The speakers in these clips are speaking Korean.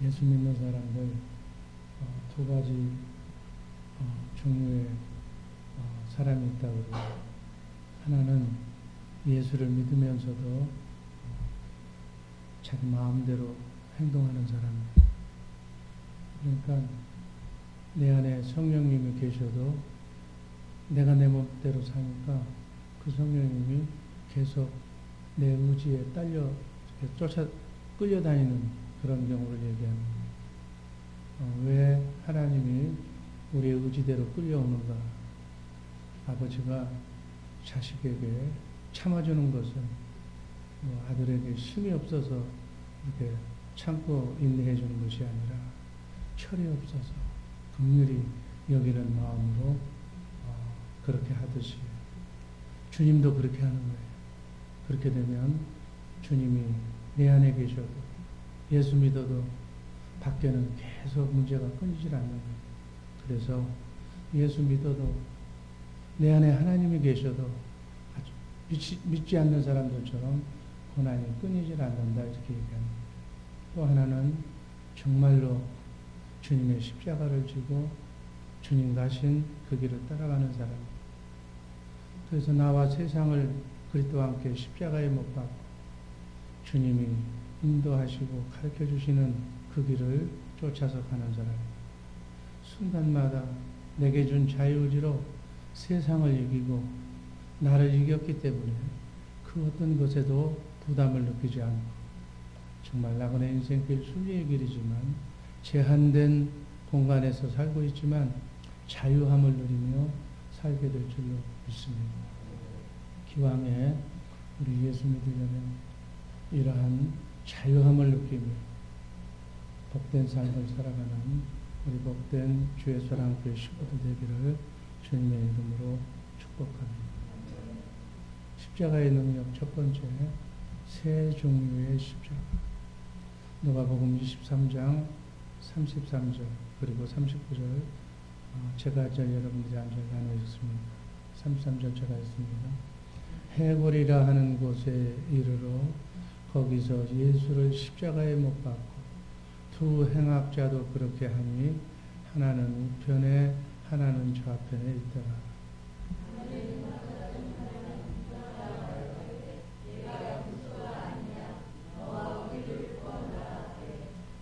예수 믿는 사람들 두 가지 종류의 사람이 있다고 그래요. 하나는 예수를 믿으면서도 자기 마음대로 행동하는 사람입니다. 그러니까 내 안에 성령님이 계셔도 내가 내 멋대로 사니까 그 성령님이 계속 내 의지에 딸려 끌려다니는 그런 경우를 얘기합니다. 왜 하나님이 우리의 의지대로 끌려오는가? 아버지가 자식에게 참아주는 것은 아들에게 힘이 없어서 이렇게 참고 인내해 주는 것이 아니라 철이 없어서 긍휼히 여기는 마음으로 그렇게 하듯이 주님도 그렇게 하는 거예요. 그렇게 되면 주님이 내 안에 계셔도 예수 믿어도 밖에는 계속 문제가 끊이질 않는 거예요. 그래서 예수 믿어도 내 안에 하나님이 계셔도 아주 믿지 않는 사람들처럼 고난이 끊이질 않는다 이렇게 얘기합니다. 또 하나는 정말로 주님의 십자가를 지고 주님 가신 그 길을 따라가는 사람. 그래서 나와 세상을 그리스도와 함께 십자가에 못 박고 주님이 인도하시고 가르쳐 주시는 그 길을 쫓아서 가는 사람. 순간마다 내게 준 자유의지로 세상을 이기고 나를 이겼기 때문에 그 어떤 것에도 부담을 느끼지 않고 정말 나그네 인생길 순리의 길이지만 제한된 공간에서 살고 있지만 자유함을 누리며 살게 될 줄로 믿습니다. 기왕에 우리 예수 믿으려면 이러한 자유함을 느끼며 복된 삶을 살아가는 우리 복된 주의 사랑교회 식구들 되기를 주님의 이름으로 축복합니다. 십자가의 능력 첫 번째, 세 종류의 십자가. 누가복음 23장 33절 그리고 39절 제가 여러분들이 안절 나누었습니다. 33절 제가 했습니다. 해골이라 하는 곳에 이르러 거기서 예수를 십자가에 못 박고 두 행악자도 그렇게 하니 하나는 우편에 하나는 좌편에 있더라.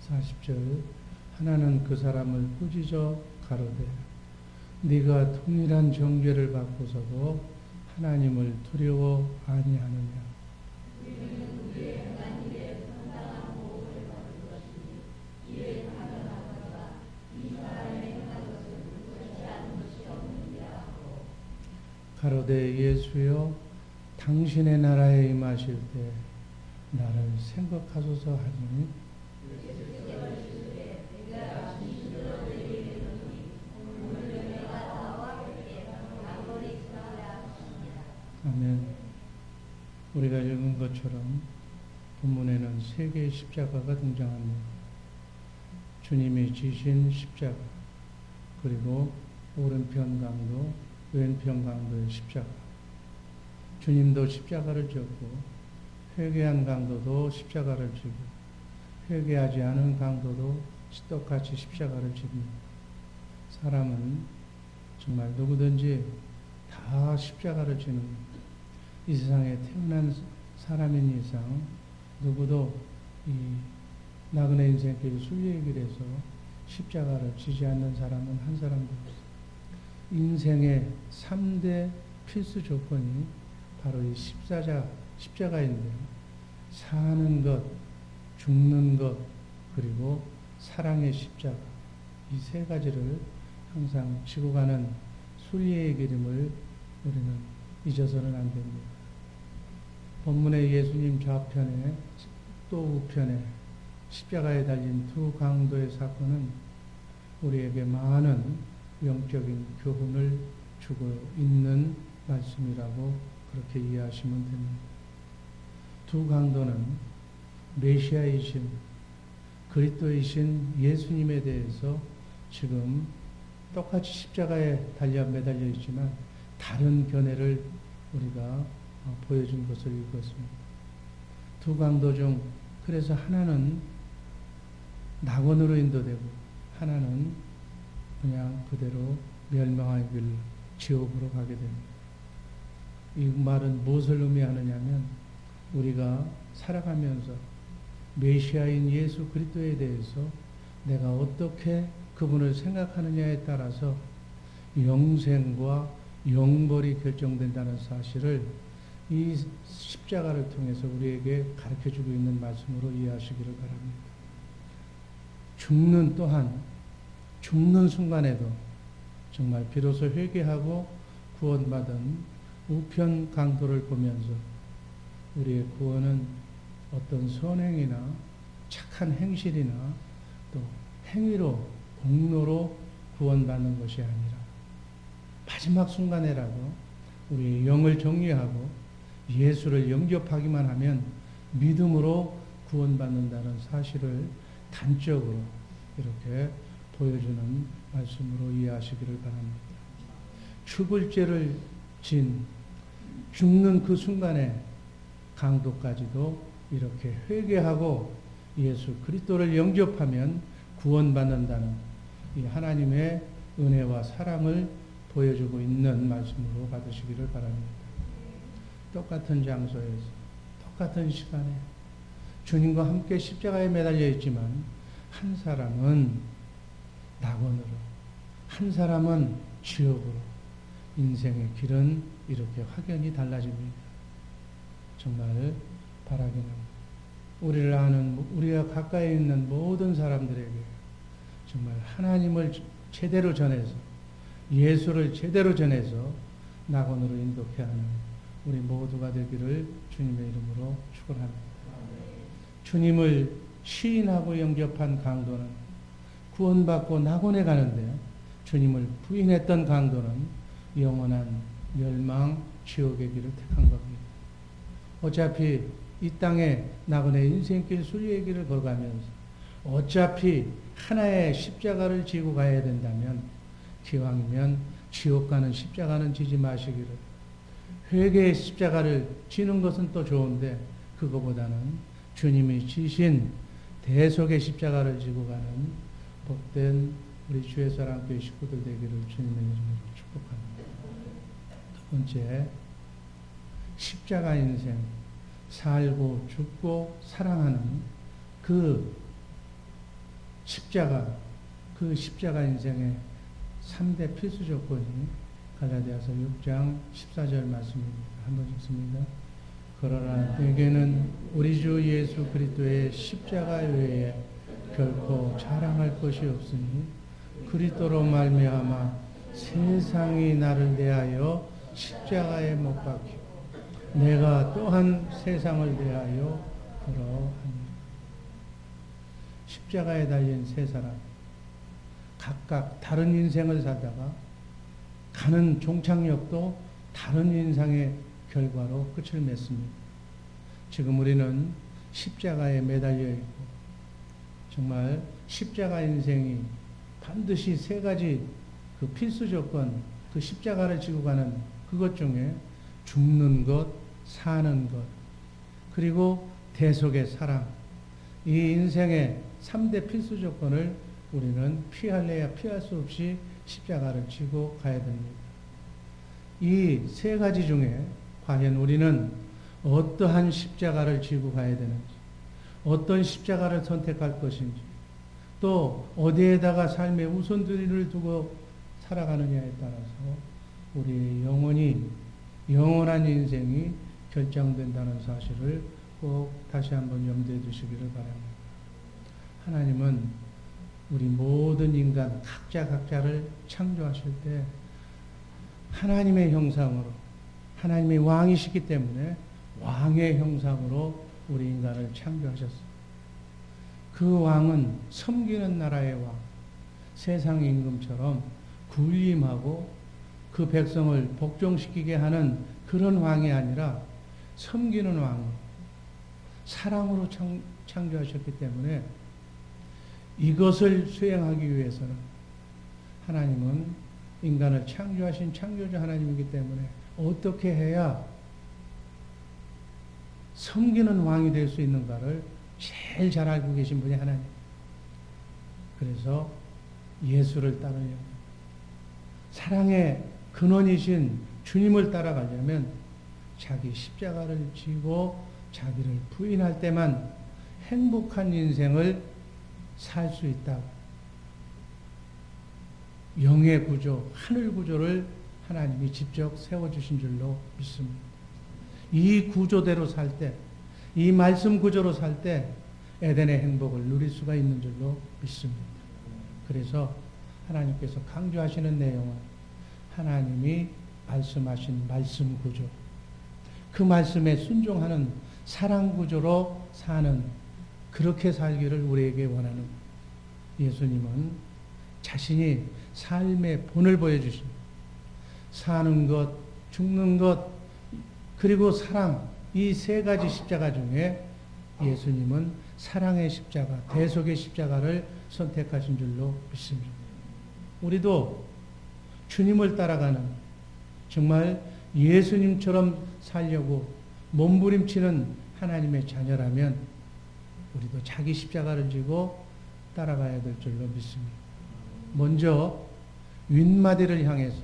40절 하나는 그 사람을 꾸짖어 가로되 네가 동일한 정죄를 받고서도 하나님을 두려워 아니하느냐. 가로되 예수여 당신의 나라에 임하실 때 나를 생각하소서 하니 아멘. 우리가 읽은 것처럼 본문에는 세 개의 십자가가 등장합니다. 주님이 지신 십자가, 그리고 오른편 강도, 왼편 강도의 십자가. 주님도 십자가를 졌고 회개한 강도도 십자가를 지고 회개하지 않은 강도도 똑같이 십자가를 집니다. 사람은 정말 누구든지 다 십자가를 지는 겁니다. 이 세상에 태어난 사람인 이상 누구도 이 나그네 인생길 순리의 길에서 십자가를 지지 않는 사람은 한 사람도 없어요. 인생의 3대 필수 조건이 바로 이 십자가인데요. 사는 것, 죽는 것, 그리고 사랑의 십자가. 이 세 가지를 항상 지고 가는 순리의 길임을 우리는 잊어서는 안 됩니다. 본문의 예수님 좌편에 또 우편에 십자가에 달린 두 강도의 사건은 우리에게 많은 영적인 교훈을 주고 있는 말씀이라고 그렇게 이해하시면 됩니다. 두 강도는 메시아이신 그리스도이신 예수님에 대해서 지금 똑같이 십자가에 매달려 있지만 다른 견해를 우리가 보여준 것을 읽었습니다. 두 강도 중 그래서 하나는 낙원으로 인도되고 하나는 그냥 그대로 멸망의 길 지옥으로 가게 됩니다. 이 말은 무엇을 의미하느냐면 우리가 살아가면서 메시아인 예수 그리스도에 대해서 내가 어떻게 그분을 생각하느냐에 따라서 영생과 영벌이 결정된다는 사실을 이 십자가를 통해서 우리에게 가르쳐주고 있는 말씀으로 이해하시기를 바랍니다. 죽는 순간에도 정말 비로소 회개하고 구원받은 우편 강도를 보면서 우리의 구원은 어떤 선행이나 착한 행실이나 또 행위로 공로로 구원받는 것이 아니라 마지막 순간에라도 우리의 영을 정리하고 예수를 영접하기만 하면 믿음으로 구원받는다는 사실을 단적으로 이렇게 보여주는 말씀으로 이해하시기를 바랍니다. 죽을 죄를 진 죽는 그 순간에 강도까지도 이렇게 회개하고 예수 그리스도를 영접하면 구원받는다는 이 하나님의 은혜와 사랑을 보여주고 있는 말씀으로 받으시기를 바랍니다. 똑같은 장소에서 똑같은 시간에 주님과 함께 십자가에 매달려 있지만 한 사람은 낙원으로 한 사람은 지옥으로 인생의 길은 이렇게 확연히 달라집니다. 정말 바라기는 우리를 아는 우리가 가까이 있는 모든 사람들에게 정말 하나님을 제대로 전해서 예수를 제대로 전해서 낙원으로 인도케 하는 우리 모두가 되기를 주님의 이름으로 축원합니다. 주님을 시인하고 영접한 강도는 구원받고 낙원에 가는데 주님을 부인했던 강도는 영원한 멸망 지옥의 길을 택한 겁니다. 어차피 이 땅에 낙원의 인생길 순리의 길을 걸어가면서 어차피 하나의 십자가를 지고 가야 된다면 기왕이면 지옥 가는 십자가는 지지 마시기를. 회개의 십자가를 지는 것은 또 좋은데 그거보다는 주님이 지신 대속의 십자가를 지고 가는 복된 우리 주의 사랑교회 식구들 되기를 주님의 이름으로 축복합니다. 두 번째, 십자가 인생, 살고 죽고 사랑하는 그 십자가 인생의 3대 필수 조건이 갈라디아서 6장 14절 말씀입니다. 한번 읽습니다. 그러나 내게는 우리 주 예수 그리스도의 십자가 외에 결코 자랑할 것이 없으니 그리스도로 말미암아 세상이 나를 대하여 십자가에 못 박히고 내가 또한 세상을 대하여 그러하니. 십자가에 달린 세 사람 각각 다른 인생을 살다가 가는 종착역도 다른 인생의 결과로 끝을 맺습니다. 지금 우리는 십자가에 매달려 있고 정말 십자가 인생이 반드시 세 가지 그 필수 조건, 그 십자가를 지고 가는 그것 중에 죽는 것, 사는 것, 그리고 대속의 사랑, 이 인생의 3대 필수 조건을 우리는 피할래야 피할 수 없이 십자가를 지고 가야 됩니다. 이 세 가지 중에 과연 우리는 어떠한 십자가를 지고 가야 되는지, 어떤 십자가를 선택할 것인지, 또 어디에다가 삶의 우선순위를 두고 살아가느냐에 따라서 우리의 영원한 인생이 결정된다는 사실을 꼭 다시 한번 염두에 두시기를 바랍니다. 하나님은 우리 모든 인간 각자를 창조하실 때 하나님의 형상으로, 하나님의 왕이시기 때문에 왕의 형상으로 우리 인간을 창조하셨습니다. 그 왕은 섬기는 나라의 왕, 세상 임금처럼 군림하고 그 백성을 복종시키게 하는 그런 왕이 아니라 섬기는 왕으로, 사랑으로 창조하셨기 때문에 이것을 수행하기 위해서는 하나님은 인간을 창조하신 창조주 하나님이기 때문에 어떻게 해야 섬기는 왕이 될 수 있는가를 제일 잘 알고 계신 분이 하나님. 그래서 예수를 따르려면, 사랑의 근원이신 주님을 따라가려면 자기 십자가를 지고 자기를 부인할 때만 행복한 인생을 살 수 있다. 영의 구조, 하늘 구조를 하나님이 직접 세워주신 줄로 믿습니다. 이 구조대로 살 때, 이 말씀 구조로 살 때 에덴의 행복을 누릴 수가 있는 줄로 믿습니다. 그래서 하나님께서 강조하시는 내용은 하나님이 말씀하신 말씀 구조, 그 말씀에 순종하는 사랑 구조로 사는, 그렇게 살기를 우리에게 원하는, 예수님은 자신이 삶의 본을 보여주십니다. 사는 것, 죽는 것, 그리고 사랑, 이 세 가지 십자가 중에 예수님은 사랑의 십자가, 대속의 십자가를 선택하신 줄로 믿습니다. 우리도 주님을 따라가는, 정말 예수님처럼 살려고 몸부림치는 하나님의 자녀라면 우리도 자기 십자가를 지고 따라가야 될 줄로 믿습니다. 먼저 윗마디를 향해서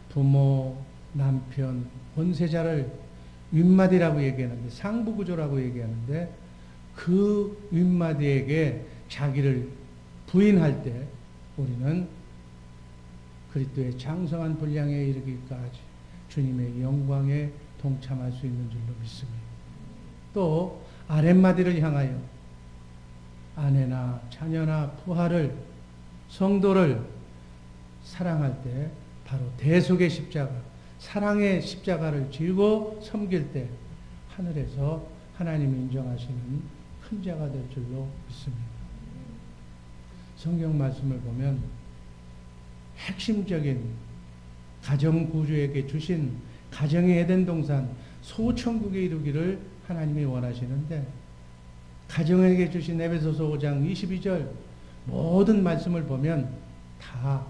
부모, 남편, 권세자를 윗마디라고 얘기하는데, 상부구조라고 얘기하는데, 그 윗마디에게 자기를 부인할 때 우리는 그리스도의 장성한 분량에 이르기까지 주님의 영광에 동참할 수 있는 줄로 믿습니다. 또 아랫마디를 향하여 아내나 자녀나 부하를, 성도를 사랑할 때 바로 대속의 십자가, 사랑의 십자가를 지고 섬길 때 하늘에서 하나님이 인정하시는 큰 자가 될 줄로 믿습니다. 성경 말씀을 보면 핵심적인 가정 구조에게 주신 가정의 에덴 동산, 소천국에 이르기를 하나님이 원하시는데, 가정에게 주신 에베소서 5장 22절 모든 말씀을 보면 다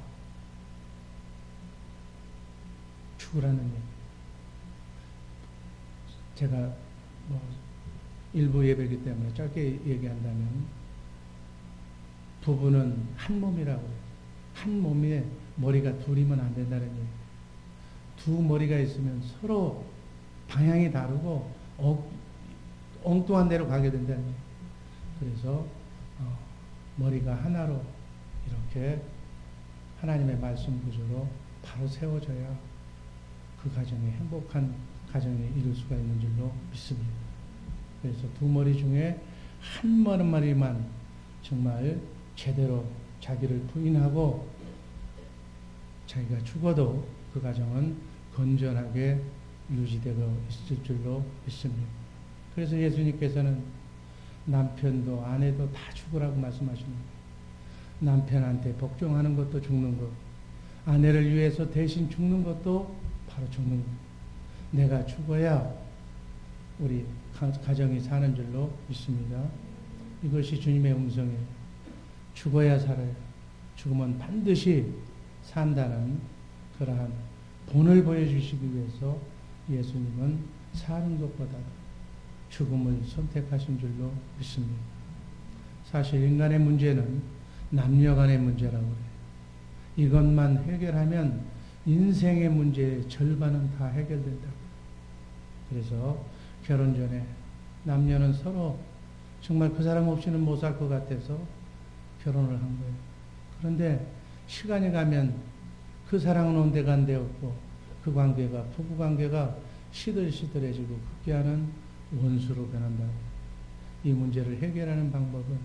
죽으라는 얘기. 제가 일부 예배이기 때문에 짧게 얘기한다면, 부부는 한 몸이라고 해요. 한 몸에 머리가 둘이면 안 된다는 얘기. 두 머리가 있으면 서로 방향이 다르고 엉뚱한 데로 가게 된다는 얘기. 그래서 머리가 하나로 이렇게 하나님의 말씀 구조로 바로 세워져야 그 가정이 행복한 가정에 이룰 수가 있는 줄로 믿습니다. 그래서 두 머리 중에 한 머리만 정말 제대로 자기를 부인하고 자기가 죽어도 그 가정은 건전하게 유지되고 있을 줄로 믿습니다. 그래서 예수님께서는 남편도 아내도 다 죽으라고 말씀하시는 거예요. 남편한테 복종하는 것도 죽는 것, 아내를 위해서 대신 죽는 것도 바로 죽는 것. 내가 죽어야 우리 가정이 사는 줄로 믿습니다. 이것이 주님의 음성이에요. 죽어야 살아요. 죽으면 반드시 산다는 그러한 본을 보여주시기 위해서 예수님은 사는 것보다 죽음을 선택하신 줄로 믿습니다. 사실 인간의 문제는 남녀 간의 문제라고 해요. 이것만 해결하면 인생의 문제의 절반은 다 해결된다. 그래서 결혼 전에 남녀는 서로 정말 그 사람 없이는 못 살 것 같아서 결혼을 한 거예요. 그런데 시간이 가면 그 사랑은 온데간데 없고 그 관계가, 부부 관계가 시들시들해지고 급기야는 원수로 변한다. 이 문제를 해결하는 방법은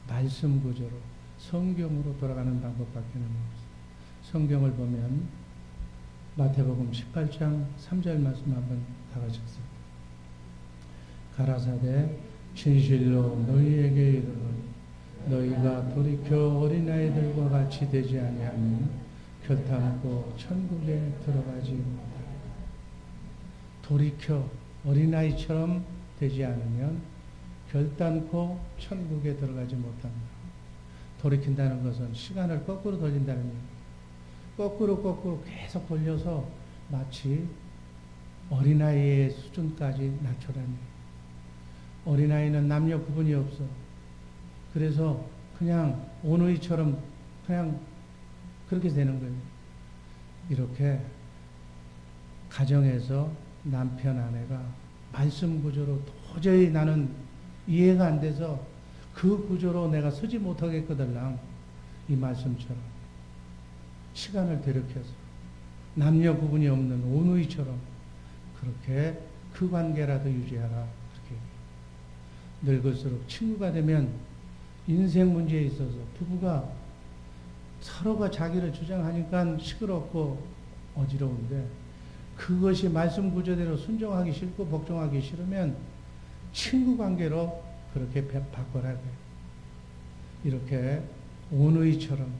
말씀 구조로, 성경으로 돌아가는 방법밖에 없어요. 성경을 보면 마태복음 18장 3절 말씀 한번 다 같이 읽습니다. 가라사대 진실로 너희에게 이르노니 너희가 돌이켜 어린아이들과 같이 되지 아니하면 결탄코 천국에 들어가지 못하리라. 돌이켜 어린아이처럼 되지 않으면 결단코 천국에 들어가지 못합니다. 돌이킨다는 것은 시간을 거꾸로 돌린다는 얘기예요. 거꾸로 계속 돌려서 마치 어린아이의 수준까지 낮춰라는 얘기예요. 어린아이는 남녀 구분이 없어. 그래서 그냥 오누이처럼 그냥 그렇게 되는 거예요. 이렇게 가정에서 남편 아내가 말씀 구조로 도저히 나는 이해가 안 돼서 그 구조로 내가 서지 못하겠거들랑 이 말씀처럼 시간을 되돌켜서 남녀 구분이 없는 오누이처럼 그렇게 그 관계라도 유지하라. 그렇게 늙을수록 친구가 되면 인생 문제에 있어서 부부가 서로가 자기를 주장하니까 시끄럽고 어지러운데 그것이 말씀 구조대로 순종하기 싫고 복종하기 싫으면 친구 관계로 그렇게 바꿔라. 이렇게 오누이처럼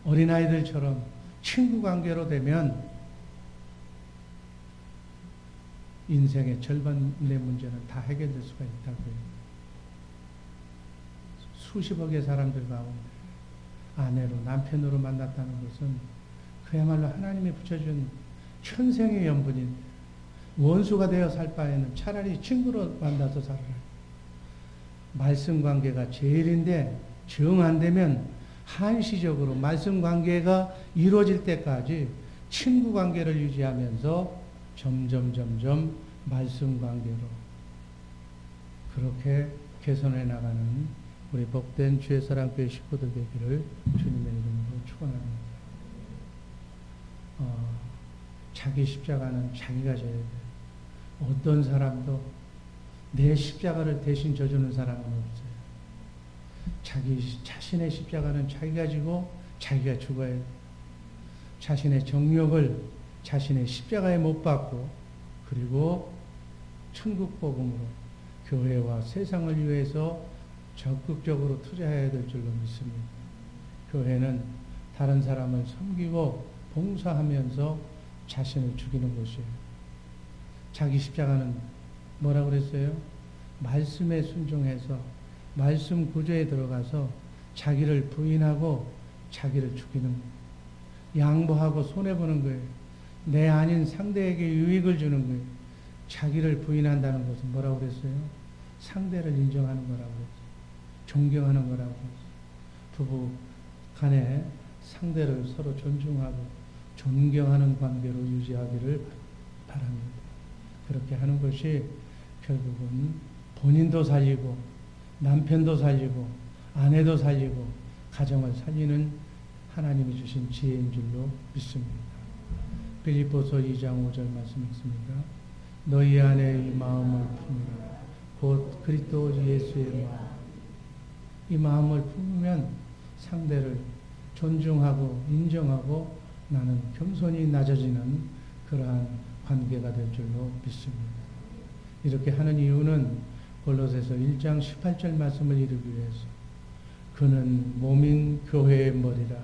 어린아이들처럼 친구 관계로 되면 인생의 절반의 문제는 다 해결될 수가 있다고요. 수십억의 사람들 가운데 아내로 남편으로 만났다는 것은 그야말로 하나님이 붙여준 천생의 연분인데 원수가 되어 살 바에는 차라리 친구로 만나서 살아라. 말씀 관계가 제일인데 정 안 되면 한시적으로 말씀 관계가 이루어질 때까지 친구 관계를 유지하면서 점점 말씀 관계로 그렇게 개선해 나가는 우리 복된 주의 사랑교회 식구들 되기를 주님의 이름으로 축원합니다. 자기 십자가는 자기가 져야 돼요. 어떤 사람도 내 십자가를 대신 져주는 사람은 없어요. 자신의 십자가는 자기가 지고 자기가 죽어야 돼요. 자신의 정욕을 자신의 십자가에 못 박고 그리고 천국 복음으로 교회와 세상을 위해서 적극적으로 투자해야 될 줄로 믿습니다. 교회는 다른 사람을 섬기고 봉사하면서 자신을 죽이는 곳이에요. 자기 십자가는 뭐라고 그랬어요? 말씀에 순종해서 말씀 구조에 들어가서 자기를 부인하고 자기를 죽이는 거예요. 양보하고 손해보는 거예요. 내 아닌 상대에게 유익을 주는 거예요. 자기를 부인한다는 것은 뭐라고 그랬어요? 상대를 인정하는 거라고 그랬어요. 존경하는 거라고 그랬어요. 부부 간에 상대를 서로 존중하고 존경하는 관계로 유지하기를 바랍니다. 그렇게 하는 것이 결국은 본인도 살리고 남편도 살리고 아내도 살리고 가정을 살리는 하나님이 주신 지혜인 줄로 믿습니다. 빌립보서 2장 5절 말씀 있습니다. 너희 안에 이 마음을 품으라. 곧 그리스도 예수의 마음. 이 마음을 품으면 상대를 존중하고 인정하고 나는 겸손히 낮아지는 그러한 관계가 될 줄로 믿습니다. 이렇게 하는 이유는 골로새서 1장 18절 말씀을 이루기 위해서 그는 몸인 교회의 머리라.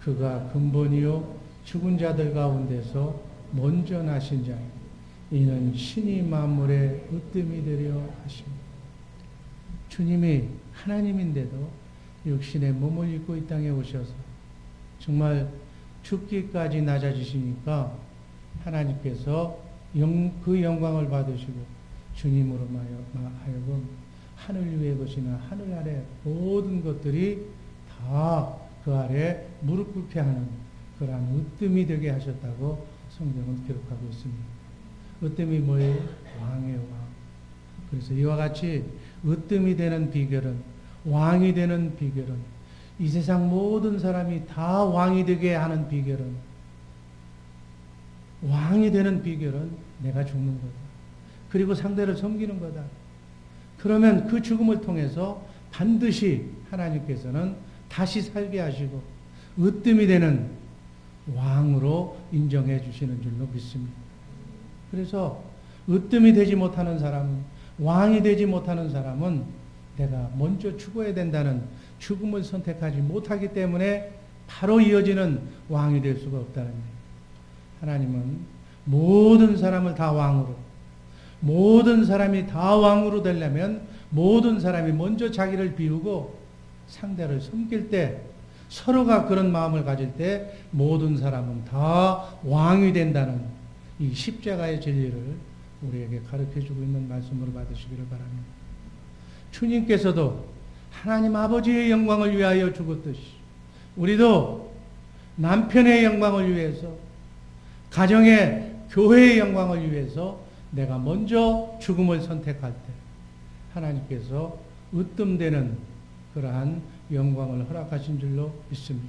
그가 근본이요 죽은 자들 가운데서 먼저 나신 자니 이는 신이 만물의 으뜸이 되려 하십니다. 주님이 하나님인데도 육신의 몸을 입고 이 땅에 오셔서 정말 죽기까지 낮아지시니까 하나님께서 그 영광을 받으시고 주님으로 하여금 하늘 위에 것이나 하늘 아래 모든 것들이 다 그 아래 무릎 꿇게 하는 그러한 으뜸이 되게 하셨다고 성경은 기록하고 있습니다. 으뜸이 뭐예요? 왕의 왕. 그래서 이와 같이 으뜸이 되는 비결은 왕이 되는 비결은 이 세상 모든 사람이 다 왕이 되게 하는 비결은 왕이 되는 비결은 내가 죽는 거다. 그리고 상대를 섬기는 거다. 그러면 그 죽음을 통해서 반드시 하나님께서는 다시 살게 하시고 으뜸이 되는 왕으로 인정해 주시는 줄로 믿습니다. 그래서 으뜸이 되지 못하는 사람은 왕이 되지 못하는 사람은 내가 먼저 죽어야 된다는 죽음을 선택하지 못하기 때문에 바로 이어지는 왕이 될 수가 없다는 거예요. 하나님은 모든 사람을 다 왕으로 모든 사람이 다 왕으로 되려면 모든 사람이 먼저 자기를 비우고 상대를 섬길 때 서로가 그런 마음을 가질 때 모든 사람은 다 왕이 된다는 이 십자가의 진리를 우리에게 가르쳐주고 있는 말씀으로 받으시기를 바랍니다. 주님께서도 하나님 아버지의 영광을 위하여 죽었듯이 우리도 남편의 영광을 위해서, 가정의 교회의 영광을 위해서 내가 먼저 죽음을 선택할 때 하나님께서 으뜸되는 그러한 영광을 허락하신 줄로 믿습니다.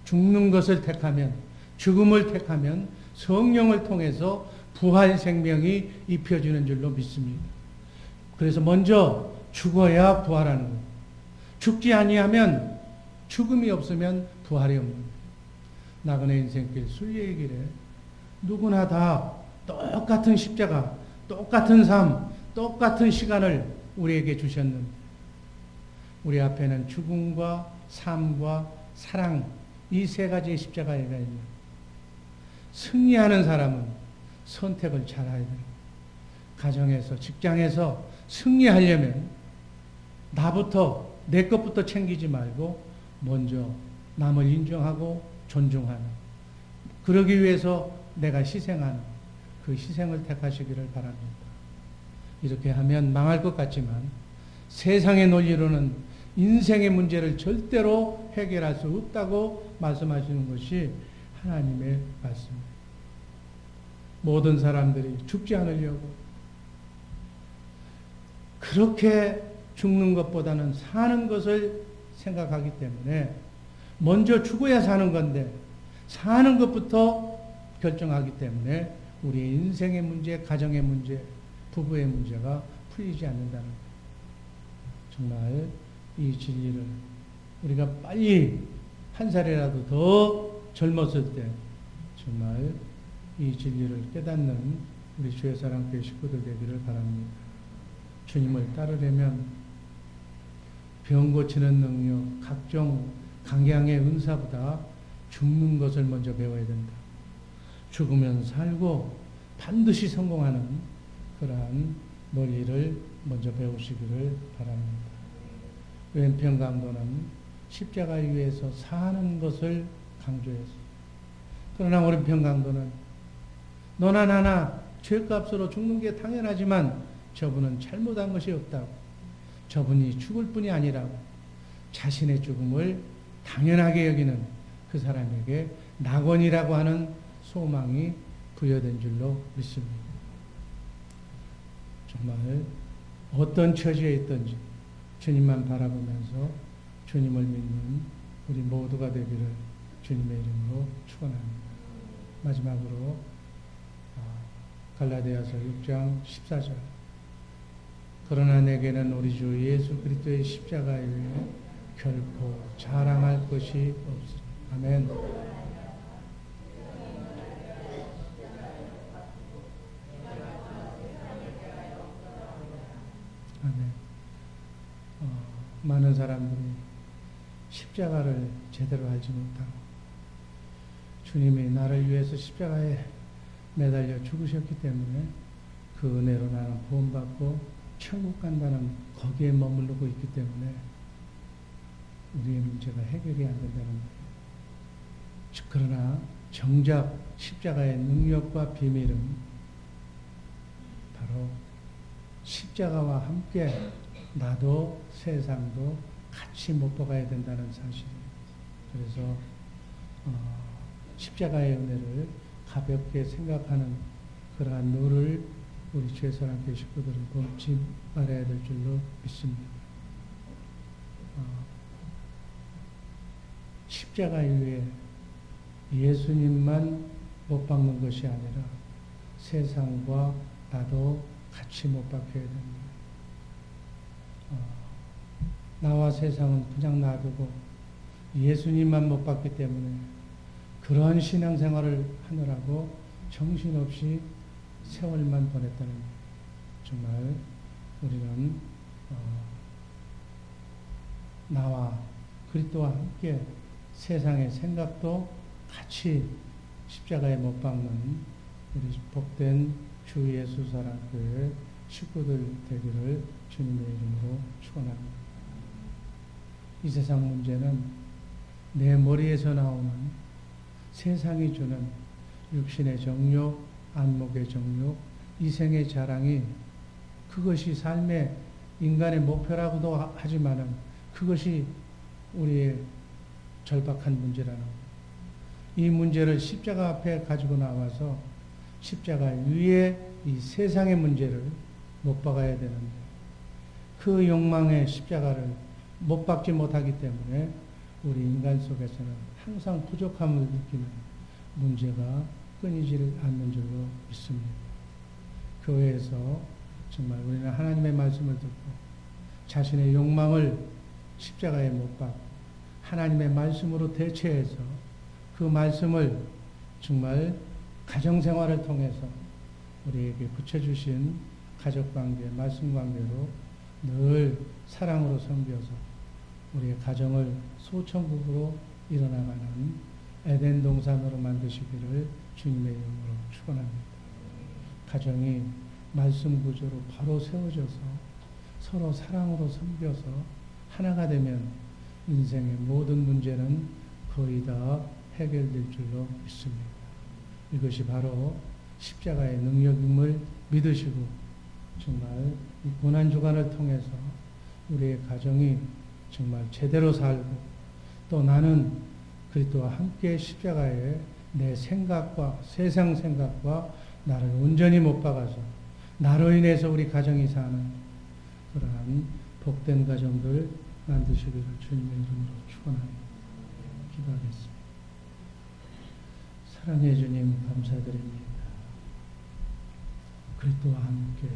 죽는 것을 택하면, 죽음을 택하면 성령을 통해서 부활 생명이 입혀지는 줄로 믿습니다. 그래서 먼저 죽어야 부활하는 거예요. 죽지 아니하면, 죽음이 없으면 부활이 없는 거예요. 나그네 인생길 순례의 길에 누구나 다 똑같은 십자가, 똑같은 삶, 똑같은 시간을 우리에게 주셨는데 우리 앞에는 죽음과 삶과 사랑, 이 세 가지의 십자가가 있는, 승리하는 사람은 선택을 잘해야 돼요. 가정에서, 직장에서 승리하려면 나부터, 내 것부터 챙기지 말고 먼저 남을 인정하고 존중하는, 그러기 위해서 내가 희생하는 그 희생을 택하시기를 바랍니다. 이렇게 하면 망할 것 같지만 세상의 논리로는 인생의 문제를 절대로 해결할 수 없다고 말씀하시는 것이 하나님의 말씀입니다. 모든 사람들이 죽지 않으려고 그렇게 죽는 것보다는 사는 것을 생각하기 때문에 먼저 죽어야 사는 건데 사는 것부터 결정하기 때문에 우리의 인생의 문제, 가정의 문제, 부부의 문제가 풀리지 않는다는 거예요. 정말 이 진리를 우리가 빨리 한 살이라도 더 젊었을 때 정말 이 진리를 깨닫는 우리 주의 사랑교회 식구들 되기를 바랍니다. 주님을 따르려면 병 고치는 능력, 각종 강량의 은사보다 죽는 것을 먼저 배워야 된다. 죽으면 살고 반드시 성공하는 그러한 논리를 먼저 배우시기를 바랍니다. 왼편 강도는 십자가를 위해서 사는 것을 강조했습니다. 그러나 오른편 강도는 너나 나나 죄값으로 죽는 게 당연하지만 저분은 잘못한 것이 없다고, 저분이 죽을 뿐이 아니라고 자신의 죽음을 당연하게 여기는 그 사람에게 낙원이라고 하는 소망이 부여된 줄로 믿습니다. 정말 어떤 처지에 있든지 주님만 바라보면서 주님을 믿는 우리 모두가 되기를 주님의 이름으로 축원합니다. 마지막으로 갈라디아서 6장 14절. 그러나 내게는 우리 주 예수 그리스도의 십자가 외에 결코 자랑할 것이 없으니. 아멘. 아멘. 많은 사람들이 십자가를 제대로 알지 못하고 주님이 나를 위해서 십자가에 매달려 죽으셨기 때문에 그 은혜로 나는 구원받고 천국 간다는 거기에 머무르고 있기 때문에 우리의 문제가 해결이 안 된다는 거예요. 그러나 정작 십자가의 능력과 비밀은 바로 십자가와 함께 나도 세상도 같이 못 박아야 된다는 사실이에요. 그래서 십자가의 은혜를 가볍게 생각하는 그러한 노를 우리 주의 사랑교회 식구들은 범치 말아야 될 줄로 믿습니다. 십자가 위에 예수님만 못 박는 것이 아니라 세상과 나도 같이 못 박혀야 됩니다. 나와 세상은 그냥 놔두고 예수님만 못 박기 때문에 그러한 신앙생활을 하느라고 정신없이 세월만 보냈다는 거예요. 정말 우리는 나와 그리스도와 함께 세상의 생각도 같이 십자가에 못 박는 우리 복된 주 예수 사랑교회 식구들 되기를 주님의 이름으로 축원합니다. 이 세상 문제는 내 머리에서 나오는 세상이 주는 육신의 정욕, 안목의 정욕, 이생의 자랑이 그것이 삶의 인간의 목표라고도 하지만은 그것이 우리의 절박한 문제라는 거예요. 이 문제를 십자가 앞에 가지고 나와서 십자가 위에 이 세상의 문제를 못 박아야 되는데 그 욕망의 십자가를 못 박지 못하기 때문에 우리 인간 속에서는 항상 부족함을 느끼는 문제가 끊이질 않는 줄로 믿습니다. 교회에서 정말 우리는 하나님의 말씀을 듣고 자신의 욕망을 십자가에 못 박고 하나님의 말씀으로 대체해서 그 말씀을 정말 가정생활을 통해서 우리에게 붙여주신 가족관계, 말씀관계로 늘 사랑으로 섬겨서 우리의 가정을 소천국으로 일어나가는 에덴 동산으로 만드시기를 주님의 이름으로 축원합니다. 가정이 말씀 구조로 바로 세워져서 서로 사랑으로 섬겨서 하나가 되면 인생의 모든 문제는 거의 다 해결될 줄로 믿습니다. 이것이 바로 십자가의 능력임을 믿으시고 정말 이 고난주간을 통해서 우리의 가정이 정말 제대로 살고 또 나는 그리스도와 함께 십자가에 내 생각과 세상 생각과 나를 온전히 못 박아서 나로 인해서 우리 가정이 사는 그러한 복된 가정들 만드시기를 주님의 이름으로 축원합니다. 기도하겠습니다. 사랑해 주님 감사드립니다. 그리스도와 함께